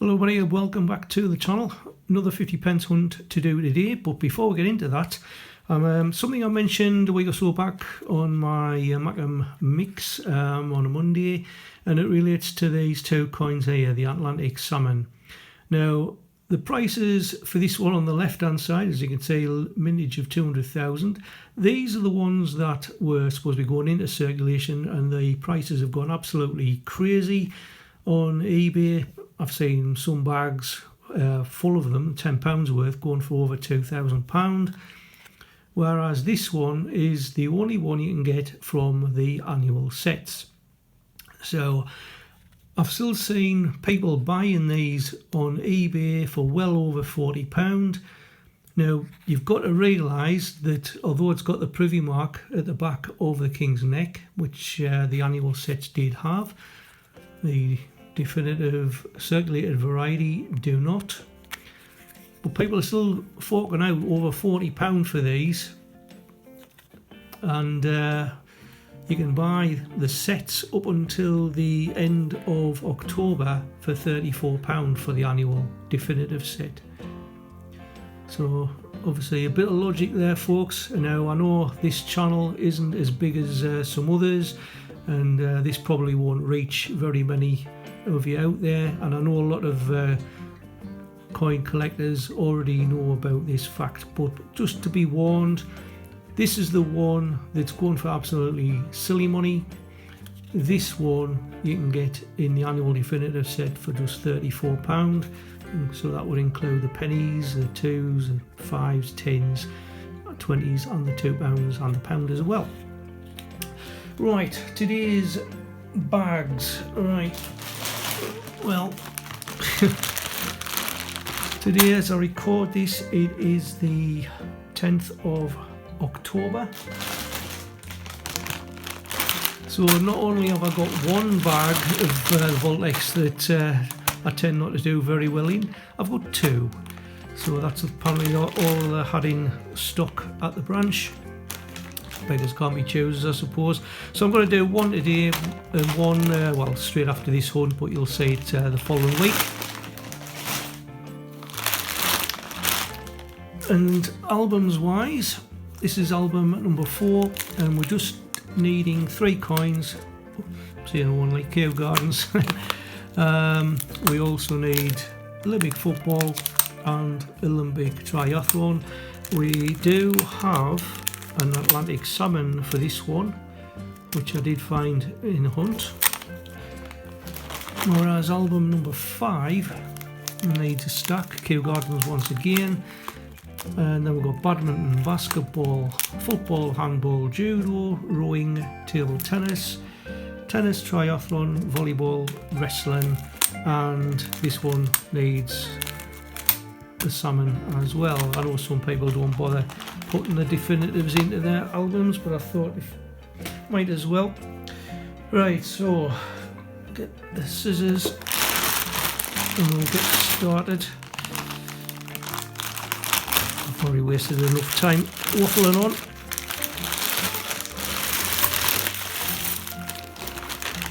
Hello everybody, welcome back to the channel. Another 50p hunt to do today, but before we get into that, something I mentioned a week or so back on my Macam mix on a Monday, and it relates to these two coins here, the Atlantic Salmon. Now, the prices for this one on the left hand side, as you can see, mintage of 200,000. These are the ones that were supposed to be going into circulation, and the prices have gone absolutely crazy on eBay. I've seen some bags full of them, £10 worth, going for over £2,000. Whereas this one is the only one you can get from the annual sets. So I've still seen people buying these on eBay for well over £40. Now, you've got to realise that although it's got the privy mark at the back of the king's neck, which the annual sets did have, the definitive circulated variety do not. But people are still forking out over £40 for these, and you can buy the sets up until the end of October for £34 for the annual definitive set. So obviously a bit of logic there, folks. Now, I know this channel isn't as big as some others, and this probably won't reach very many of you out there, and I know a lot of coin collectors already know about this fact, but just to be warned, this is the one that's going for absolutely silly money. This one you can get in the annual definitive set for just £34, so that would include the pennies, the 2s, the 5s, 10s, 20s and the £2 and the pound as well. Right, today's bags. Right, well, today as I record this, it is the 10th of October. So not only have I got one bag of Vaultex that I tend not to do very well in, I've got two. So that's apparently all I had in stock at the branch. Beggars can't be choosers, I suppose. So I'm going to do one today and one, well, straight after this hunt, but you'll see it the following week. And albums wise, this is album number 4, and we're just needing 3 coins. Seeing one like Kew Gardens. We also need Olympic football and Olympic triathlon. We do have an Atlantic Salmon for this one, which I did find in a hunt. Whereas album number 5 needs a stack, Kew Gardens once again. And then we've got badminton, basketball, football, handball, judo, rowing, table tennis, tennis, triathlon, volleyball, wrestling, and this one needs the salmon as well. I know some people don't bother putting the definitives into their albums, but I thought if might as well. Right, so get the scissors and we'll get started. I've probably wasted enough time waffling on.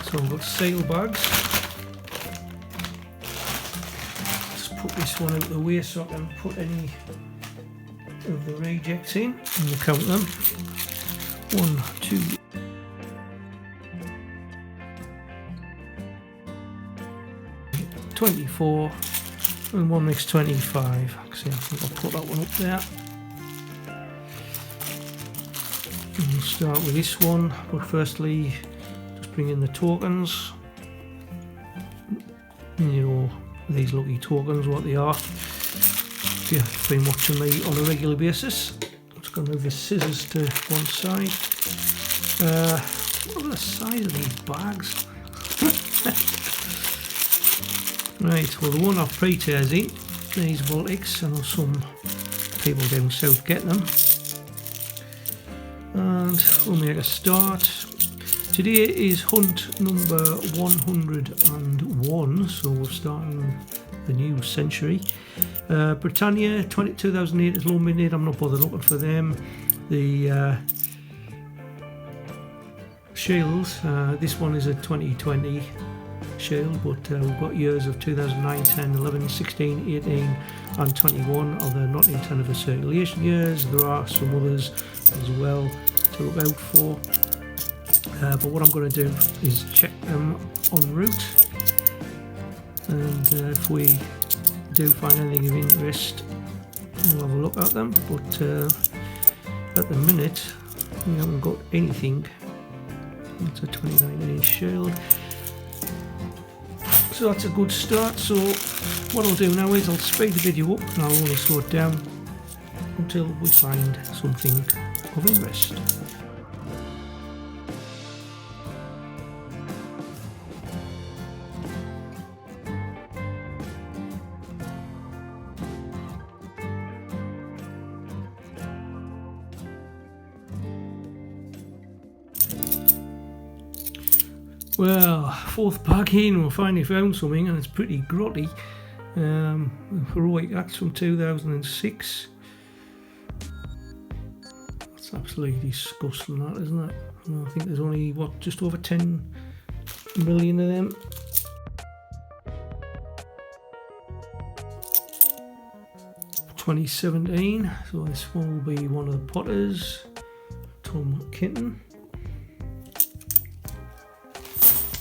So I've got seal bags. Just put this one out of the way so I can put any of the rejects in, and we'll count them. 1, 2, 24, and one makes 25. Actually, I think I'll put that one up there. And we'll start with this one, but firstly, just bring in the tokens. You know, these lucky tokens, what they are. If you've been watching me on a regular basis. I'm just going to move the scissors to one side. What are the size of these bags? Right, well, the one I've pre-tears in, these Vaultex. I know some people down south get them. And we'll make a start. Today is hunt number 101, so we're starting the new century. Britannia 2008 is low Mydnyte. I'm not bothered looking for them. The Shields, this one is a 2020 shield, but we've got years of 2009, 10, 11, 16, 18 and 21 are the not intended for circulation years. There are some others as well to look out for, but what I'm going to do is check them en route, and if we do find anything of interest we'll have a look at them, but at the minute we haven't got anything. That's a 2019 shield, so that's a good start. So what I'll do now is I'll speed the video up and I'll only slow it down until we find something of interest. Well, fourth pack in, we finally found something, and it's pretty grotty. Heroic Acts from 2006. That's absolutely disgusting, that, isn't it? I think there's only, what, just over 10 million of them. (2017), so this one will be one of the Potters, Tom Kitten.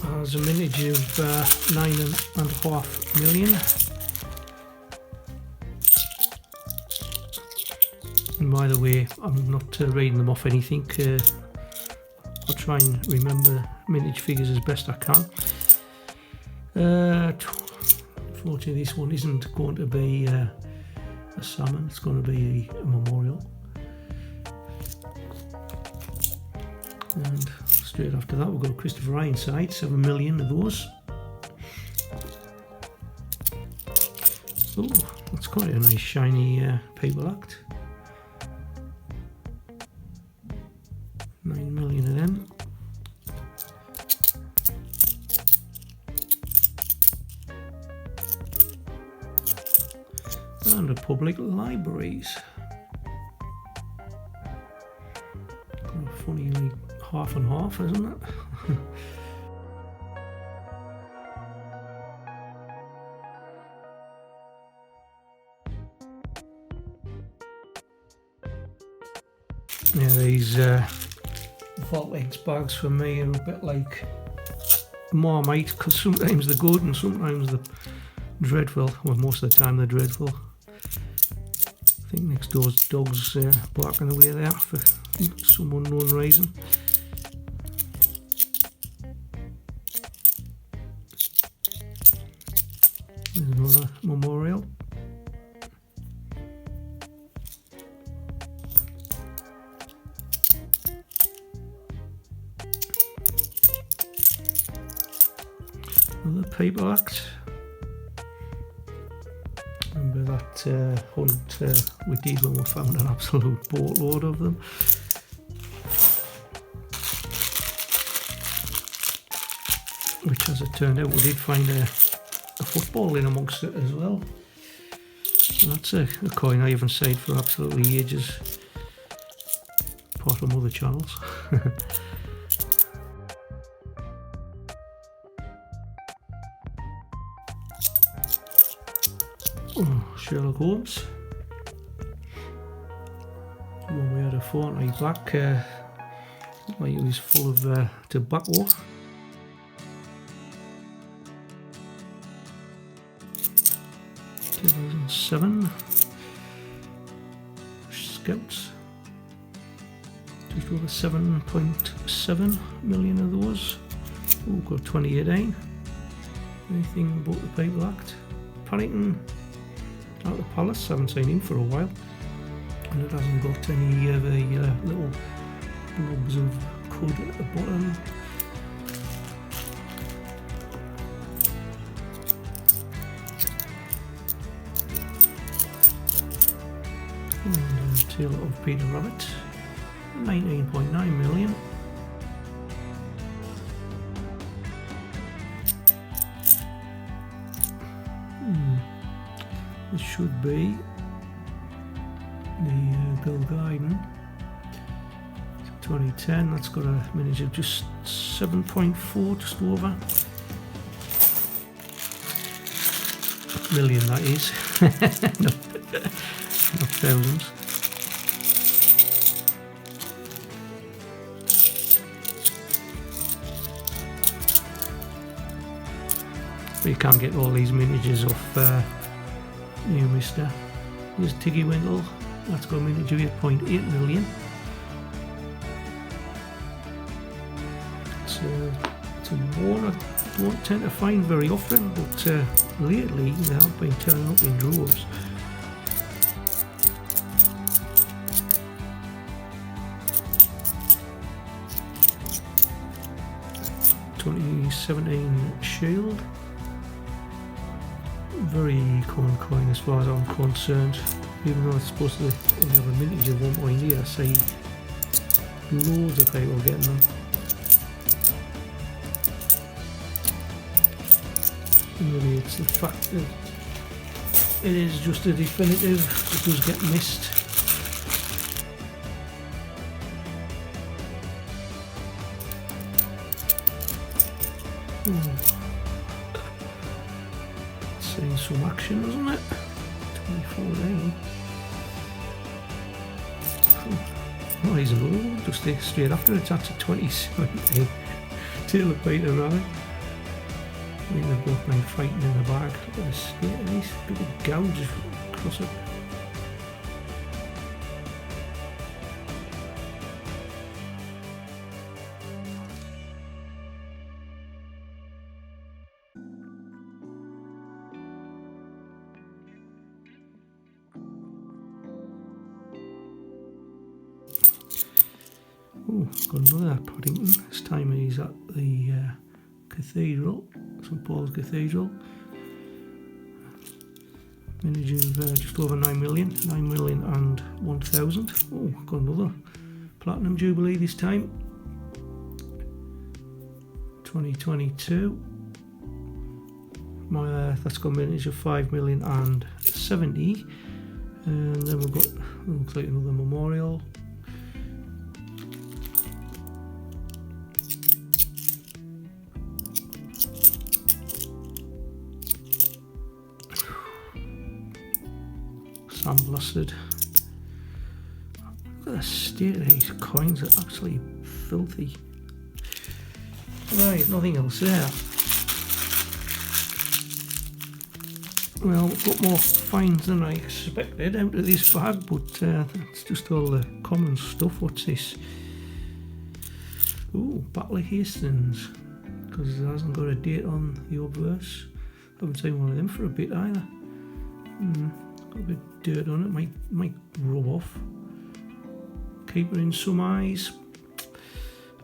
There's a mintage of 9.5 million. And by the way, I'm not reading them off anything. I'll try and remember mintage figures as best I can. Unfortunately, this one isn't going to be a salmon, it's going to be a memorial. And straight after that we've got Christopher Ironside, 7 million of those. Oh, that's quite a nice shiny paper act. 9 million of them. And the public libraries. Funnily half and half, isn't it? Yeah, these Vaultex bags for me are a bit like Marmite, because sometimes they're good and sometimes they're dreadful. Well, most of the time they're dreadful. I think next door's dog's barking away there for some unknown reason. There's another memorial. Another paper act. Remember that hunt we did when we found an absolute boatload of them. Which, as it turned out, we did find a football in amongst it as well. And that's a coin I haven't seen for absolutely ages, apart from other channels. Oh, Sherlock Holmes. When we had a fortnight back, like it was full of tobacco. (2007) Scouts, just over 7.7 million of those. Oh, got 2018. Anything but the paper act. Paddington at the Palace, haven't seen him for a while, and it hasn't got any of the little blobs of cud at the bottom. And Tale of Peter Rabbit, 19.9 million. This should be the Bill Guiden 2010. That's got a mintage of just 7.4, just over. Million, that is. not thousands. But you can't get all these mintages off New Mister. Here's Tiggy Wendell. That's got a mintage of 8.8 million. It's a one I don't tend to find very often, but lately they have been turning up in droves. $2017 Shield. Very common coin as far as I'm concerned, even though it's supposed to only have a mintage of 1.8. I see loads of people getting them. Maybe it's the fact that it is just a definitive, it does get missed. Seeing some action, isn't it? 2014. Oh, he's low, just straight after it, that's a 2017. Taylor Peter Rabbit. I think they've both been fighting in the bag. Look at the state of these big gouges across it. Oh, got another Paddington. This time he's at the Cathedral, St Paul's Cathedral. Mintage of just over 9 million, 9 million and 1,000. Oh, got another Platinum Jubilee this time. 2022. That's got a mintage of 5 million and 70. And then we've got, looks like another memorial. Sandblasted. Look at the state of these coins, they're absolutely filthy. Right, nothing else there. Well, we've got more finds than I expected out of this bag, but that's just all the common stuff. What's this? Ooh, Battle of Hastings, because it hasn't got a date on the obverse. Haven't seen one of them for a bit either. Got a bit of dirt on it, might rub off. Keep it in some eyes.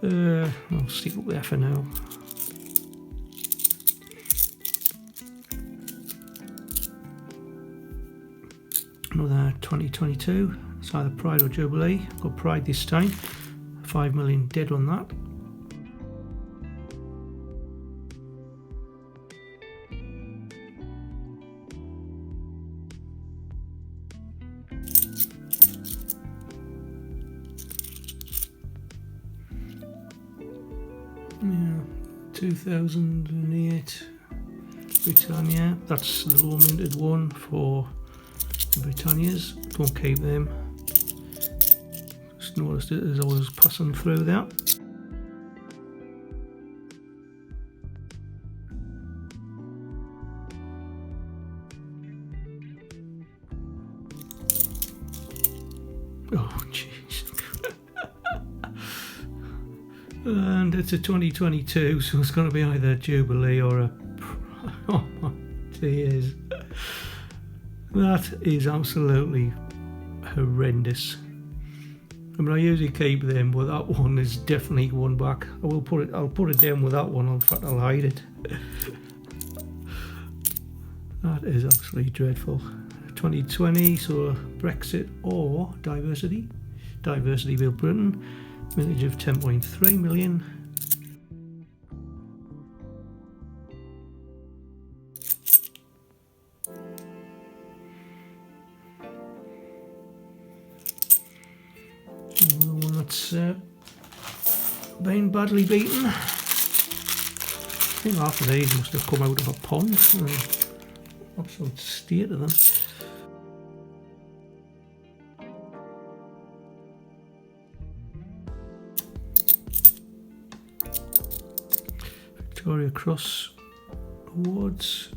I'll stick up there for now. Another 2022. It's either Pride or Jubilee. I've got Pride this time. 5 million dead on that. Yeah, 2008 Britannia. That's the low minted one for Britannias. Don't keep them. Just noticed it as I was passing through there. Oh jeez. And it's a 2022, so it's going to be either Jubilee or a... Oh my tears. That is absolutely horrendous. I mean, I usually keep them, but that one is definitely one back. I'll put it down with that one. In fact, I'll hide it. That is absolutely dreadful. 2020, so Brexit or diversity. Diversity built Britain. Mintage of 10.3 million. Another one that's been badly beaten. I think half of these must have come out of a pond. absolute state of them. Victoria Cross Awards.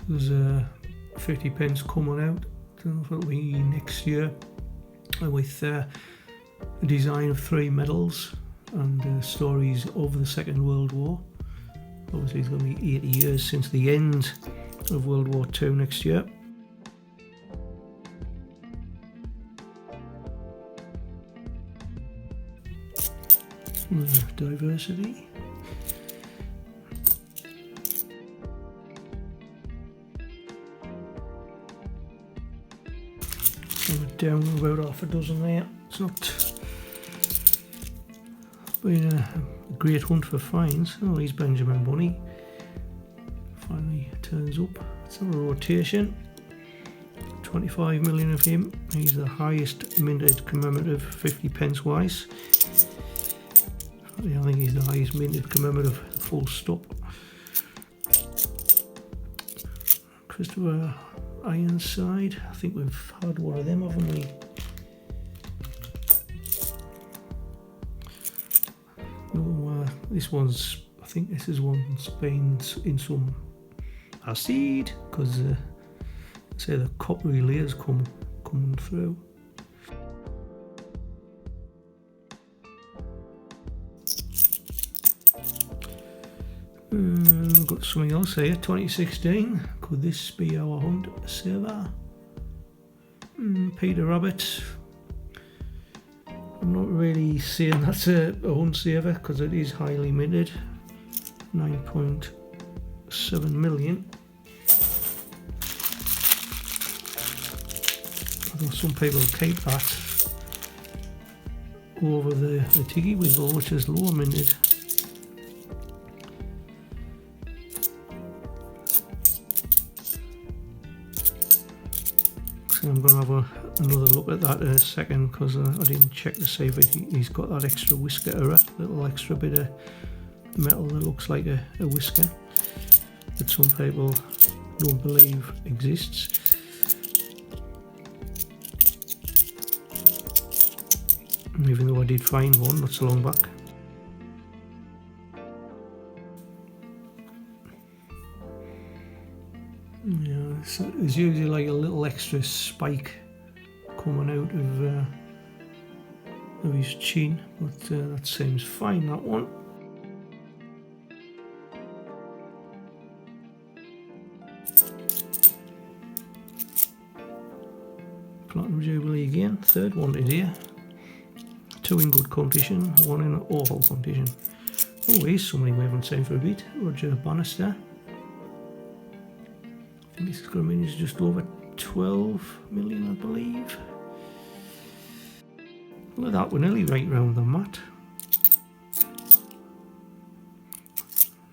There's 50p coming out. I don't know if it'll be next year, with a design of 3 medals and stories of the Second World War. Obviously it's going to be 80 years since the end of World War II next year. Diversity. Down about half a dozen there. It's not been a great hunt for finds. Oh, he's Benjamin Bunny. Finally turns up. It's on a rotation. 25 million of him. He's the highest minted commemorative 50p wise. I think he's the highest minted commemorative full stop. Christopher Ironside. I think we've had one of them, haven't we? No, this one's, I think this is one's been in some acid, because say the coppery layers coming through. Got something else here. 2016. Could this be our hunt saver? Peter Rabbit. I'm not really saying that's a hunt saver because it is highly minted. 9.7 million. Although some people keep that over the Tiggy Wiggle, which is lower minted. I'm going to have another look at that in a second, because I didn't check to see if he's got that extra whisker error, little extra bit of metal that looks like a whisker that some people don't believe exists. Even though I did find one not so long back. Yeah, there's usually like a little extra spike coming out of his chin, but that seems fine, that one. Platinum Jubilee again, third one here. 2 in good condition, 1 in awful condition. Oh, here's somebody we haven't seen for a bit, Roger Bannister. I think this is going to mean it's just over 12 million, I believe. Look at that, we're nearly right round the mat.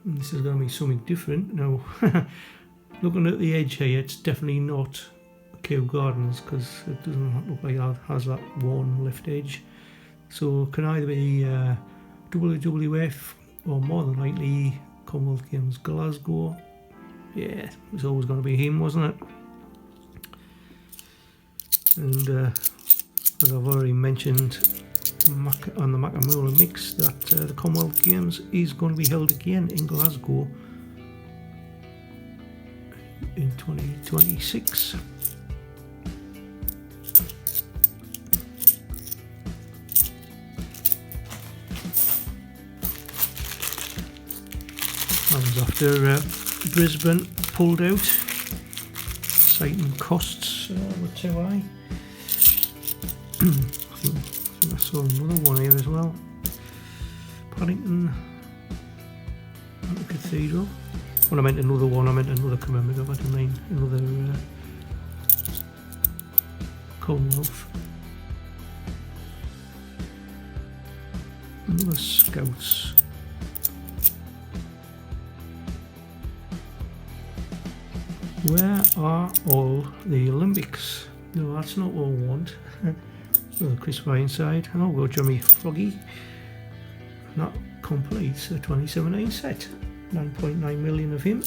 And this is going to be something different. Now, looking at the edge here, it's definitely not Kew Gardens, because it doesn't look like it has that one left edge. So it can either be WWF or more than likely Commonwealth Games Glasgow. Yeah, it was always going to be him, wasn't it? And as I've already mentioned on the Makamula mix, that the Commonwealth Games is going to be held again in Glasgow in 2026. That was after Brisbane pulled out, citing costs were too high. I think I saw another one here as well. Paddington at the Cathedral. When I meant another one, I meant another commemorative. I didn't mean another Commonwealth. Another Scouts. Where are all the Olympics? No, that's not what I want. Well, Chris Ironside. Oh, we'll go Jimmy Froggy. That completes the 2017 set. 9.9 million of him.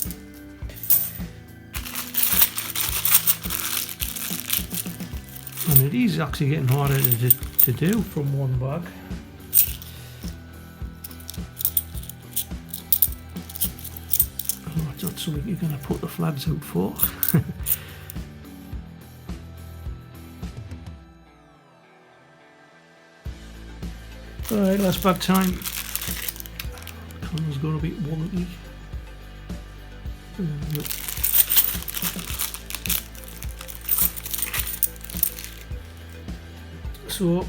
And it is actually getting harder to do from one bag. Oh, it's not something you're going to put the flags out for. Alright, last bag time. The camera's got a bit wonky. So,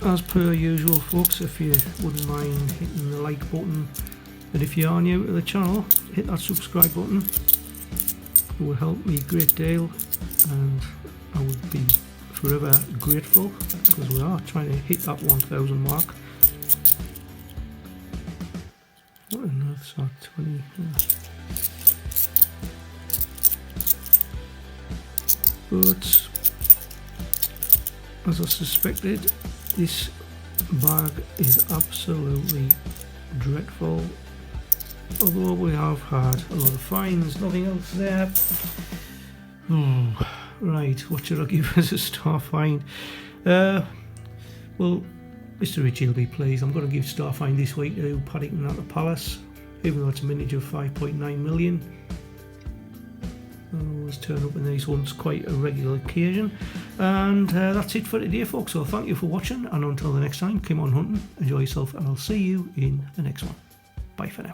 as per usual folks, if you wouldn't mind hitting the like button, and if you are new to the channel, hit that subscribe button. It would help me a great deal, and I would be forever grateful, because we are trying to hit that 1000 mark. What on earth's that? 20? But as I suspected, this bag is absolutely dreadful. Although we have had a lot of finds, nothing else there. Right, what should I give as a star find? Well, Mr. Richie will be pleased. I'm going to give star find this week to Paddington at the Palace, even though it's a mintage of 5.9 million. I always turn up in these ones quite a regular occasion. And that's it for today, folks. So thank you for watching, and until the next time, keep on hunting, enjoy yourself, and I'll see you in the next one. Bye for now.